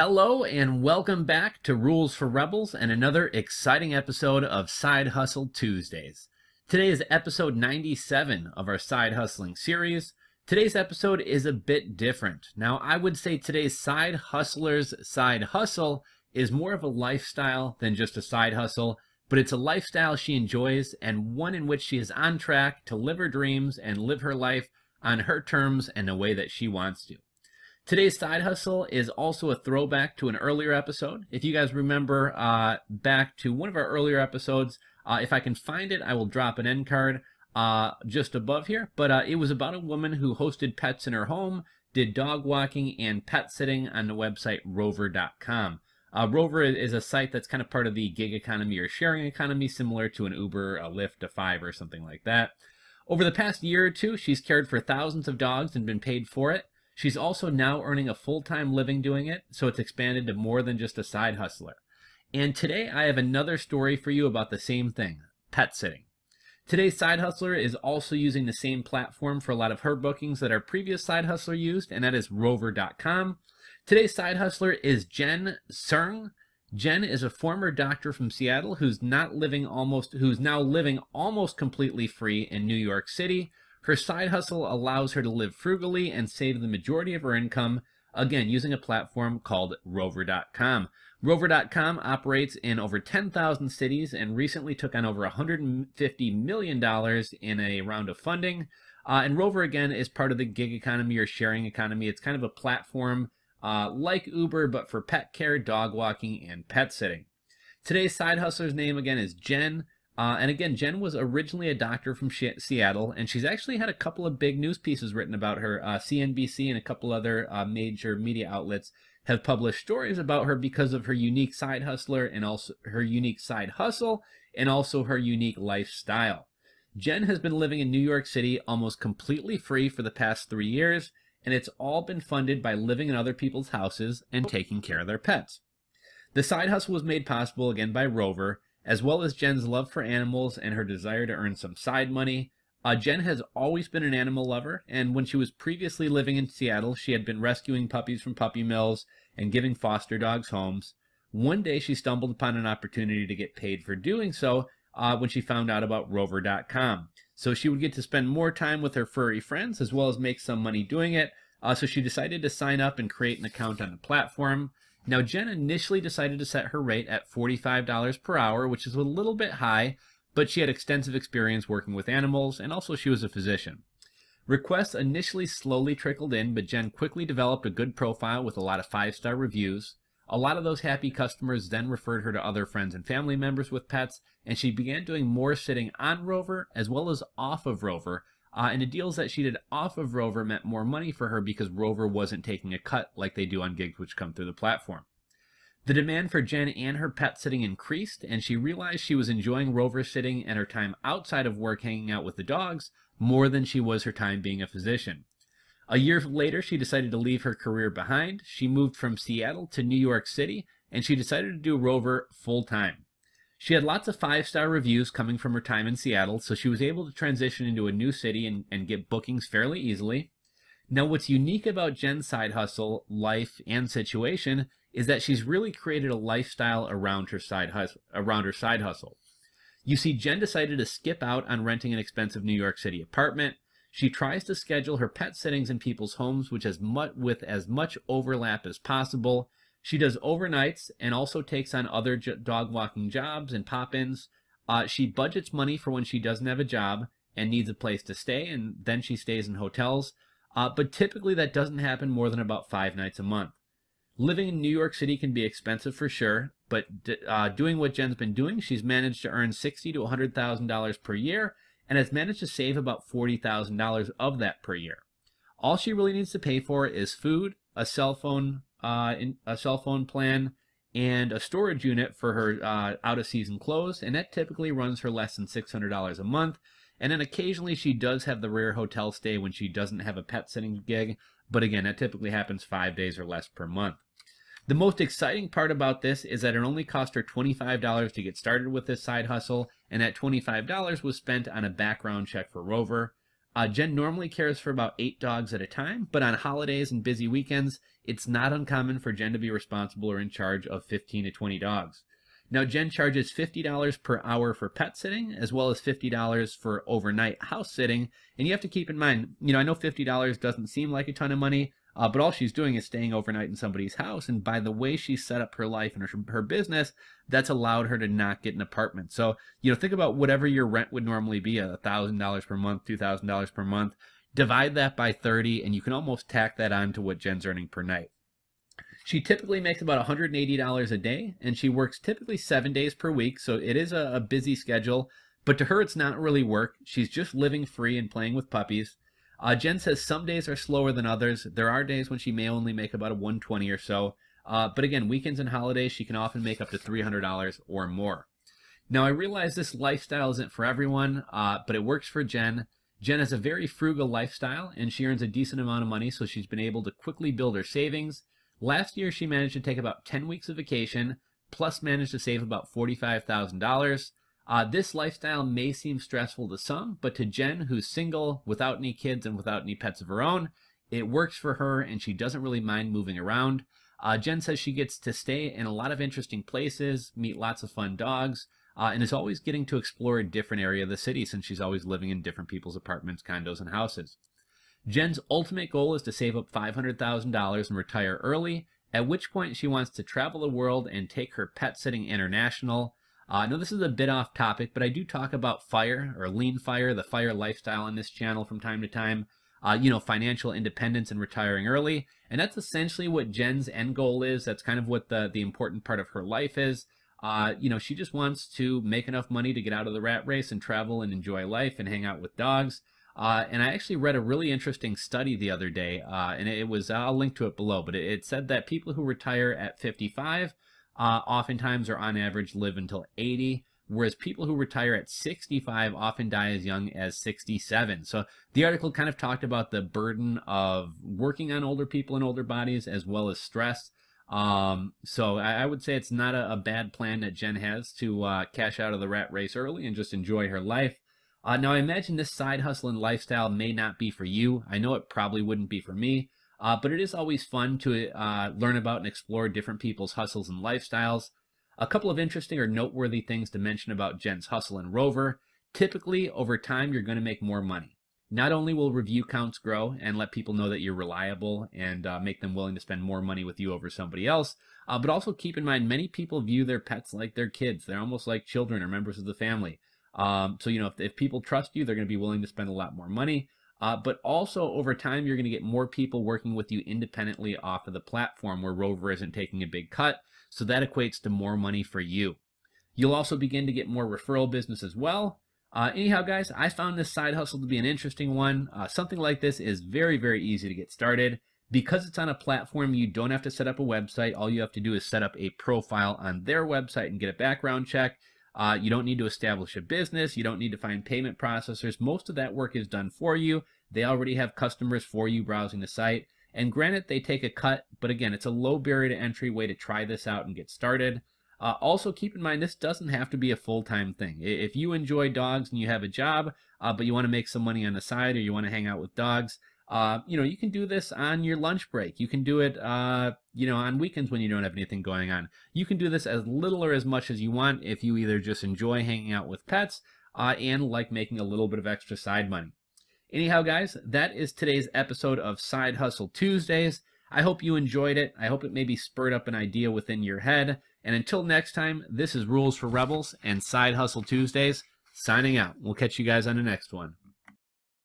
Hello and welcome back to Rules for Rebels and another exciting episode of Side Hustle Tuesdays. Today is episode 97 of our Side Hustling series. Today's episode is a bit different. Now, I would say today's side hustler's side hustle is more of a lifestyle than just a side hustle, but it's a lifestyle she enjoys and one in which she is on track to live her dreams and live her life on her terms and the way that she wants to. Today's side hustle is also a throwback to an earlier episode. If you guys remember back to one of our earlier episodes, if I can find it, I will drop an end card just above here. But it was about a woman who hosted pets in her home, did dog walking and pet sitting on the website Rover.com. Rover is a site that's kind of part of the gig economy or sharing economy, similar to an Uber, a Lyft, a Five, or something like that. Over the past year or two, she's cared for thousands of dogs and been paid for it. She's also now earning a full-time living doing it, so it's expanded to more than just a side hustler. And today I have another story for you about the same thing, pet sitting. Today's side hustler is also using the same platform for a lot of her bookings that our previous side hustler used, and that is Rover.com. Today's side hustler is Jen Sung. Jen is a former doctor from Seattle who's now living almost completely free in New York City. Her side hustle allows her to live frugally and save the majority of her income, again, using a platform called Rover.com. Rover.com operates in over 10,000 cities and recently took on over $150 million in a round of funding. And Rover, again, is part of the gig economy or sharing economy. It's kind of a platform like Uber, but for pet care, dog walking, and pet sitting. Today's side hustler's name, again, is Jen. And again, Jen was originally a doctor from Seattle, and she's actually had a couple of big news pieces written about her. CNBC and a couple other major media outlets have published stories about her because of her unique side hustler and also her unique side hustle and also her unique lifestyle. Jen has been living in New York City almost completely free for the past 3 years, and it's all been funded by living in other people's houses and taking care of their pets. The side hustle was made possible again by Rover, as well as Jen's love for animals and her desire to earn some side money. Jen has always been an animal lover, and when she was previously living in Seattle, she had been rescuing puppies from puppy mills and giving foster dogs homes. One day, she stumbled upon an opportunity to get paid for doing so when she found out about Rover.com. So she would get to spend more time with her furry friends, as well as make some money doing it. So she decided to sign up and create an account on the platform. Now, Jen initially decided to set her rate at $45 per hour, which is a little bit high, but she had extensive experience working with animals, and also she was a physician. Requests initially slowly trickled in, but Jen quickly developed a good profile with a lot of 5-star reviews. A lot of those happy customers then referred her to other friends and family members with pets, and she began doing more sitting on Rover as well as off of Rover. And the deals that she did off of Rover meant more money for her because Rover wasn't taking a cut like they do on gigs which come through the platform. The demand for Jen and her pet sitting increased, and she realized she was enjoying Rover sitting and her time outside of work hanging out with the dogs more than she was her time being a physician. A year later, she decided to leave her career behind. She moved from Seattle to New York City, and she decided to do Rover full-time. She had lots of 5-star reviews coming from her time in Seattle, so she was able to transition into a new city and get bookings fairly easily. Now, what's unique about Jen's side hustle, life, and situation is that she's really created a lifestyle around her side hustle. You see, Jen decided to skip out on renting an expensive New York City apartment. She tries to schedule her pet sittings in people's homes with as much overlap as possible. She does overnights and also takes on other dog walking jobs and pop-ins. She budgets money for when she doesn't have a job and needs a place to stay, and then she stays in hotels. But typically that doesn't happen more than about 5 nights a month. Living in New York City can be expensive for sure, but doing what Jen's been doing, she's managed to earn $60,000 to $100,000 per year and has managed to save about $40,000 of that per year. All she really needs to pay for is food, a cell phone plan, and a storage unit for her out-of-season clothes, and that typically runs her less than $600 a month. And then occasionally she does have the rare hotel stay when she doesn't have a pet sitting gig, but again, that typically happens 5 days or less per month. The most exciting part about this is that it only cost her $25 to get started with this side hustle, and that $25 was spent on a background check for Rover. Jen normally cares for about 8 dogs at a time, but on holidays and busy weekends, it's not uncommon for Jen to be responsible or in charge of 15 to 20 dogs. Now, Jen charges $50 per hour for pet sitting, as well as $50 for overnight house sitting. And you have to keep in mind, I know $50 doesn't seem like a ton of money, but all she's doing is staying overnight in somebody's house. And by the way she set up her life and her business, that's allowed her to not get an apartment. So, think about whatever your rent would normally be, $1,000 per month, $2,000 per month. Divide that by 30, and you can almost tack that on to what Jen's earning per night. She typically makes about $180 a day, and she works typically 7 days per week, so it is a busy schedule. But to her, it's not really work. She's just living free and playing with puppies. Jen says some days are slower than others. There are days when she may only make about a $120 or so. But again, weekends and holidays, she can often make up to $300 or more. Now, I realize this lifestyle isn't for everyone, but it works for Jen. Jen has a very frugal lifestyle, and she earns a decent amount of money, so she's been able to quickly build her savings. Last year, she managed to take about 10 weeks of vacation, plus managed to save about $45,000. This lifestyle may seem stressful to some, but to Jen, who's single, without any kids and without any pets of her own, it works for her, and she doesn't really mind moving around. Jen says she gets to stay in a lot of interesting places, meet lots of fun dogs, and is always getting to explore a different area of the city since she's always living in different people's apartments, condos, and houses. Jen's ultimate goal is to save up $500,000 and retire early, at which point she wants to travel the world and take her pet sitting international. I know this is a bit off topic, but I do talk about FIRE, or lean FIRE, the FIRE lifestyle on this channel from time to time. Financial independence and retiring early. And that's essentially what Jen's end goal is. That's kind of what the important part of her life is. She just wants to make enough money to get out of the rat race and travel and enjoy life and hang out with dogs. And I actually read a really interesting study the other day, and it was, I'll link to it below, but it said that people who retire at 55 oftentimes or on average live until 80, whereas people who retire at 65 often die as young as 67. So the article kind of talked about the burden of working on older people and older bodies as well as stress. So I would say it's not a bad plan that Jen has to cash out of the rat race early and just enjoy her life. Now, I imagine this side hustle and lifestyle may not be for you. I know it probably wouldn't be for me, but it is always fun to learn about and explore different people's hustles and lifestyles. A couple of interesting or noteworthy things to mention about Jen's hustle and Rover. Typically, over time, you're going to make more money. Not only will review counts grow and let people know that you're reliable and make them willing to spend more money with you over somebody else, but also keep in mind many people view their pets like their kids. They're almost like children or members of the family. If people trust you, they're going to be willing to spend a lot more money. But also over time, you're going to get more people working with you independently off of the platform where Rover isn't taking a big cut. So that equates to more money for you. You'll also begin to get more referral business as well. Anyhow, guys, I found this side hustle to be an interesting one. Something like this is very, very easy to get started. Because it's on a platform, you don't have to set up a website. All you have to do is set up a profile on their website and get a background check. You don't need to establish a business. You don't need to find payment processors. Most of that work is done for you. They already have customers for you browsing the site. And granted, they take a cut, but again, it's a low barrier to entry way to try this out and get started. Also, keep in mind, this doesn't have to be a full-time thing. If you enjoy dogs and you have a job, but you want to make some money on the side or you want to hang out with dogs, you can do this on your lunch break. You can do it, on weekends when you don't have anything going on. You can do this as little or as much as you want if you either just enjoy hanging out with pets and like making a little bit of extra side money. Anyhow, guys, that is today's episode of Side Hustle Tuesdays. I hope you enjoyed it. I hope it maybe spurred up an idea within your head. And until next time, this is Rules for Rebels and Side Hustle Tuesdays, signing out. We'll catch you guys on the next one.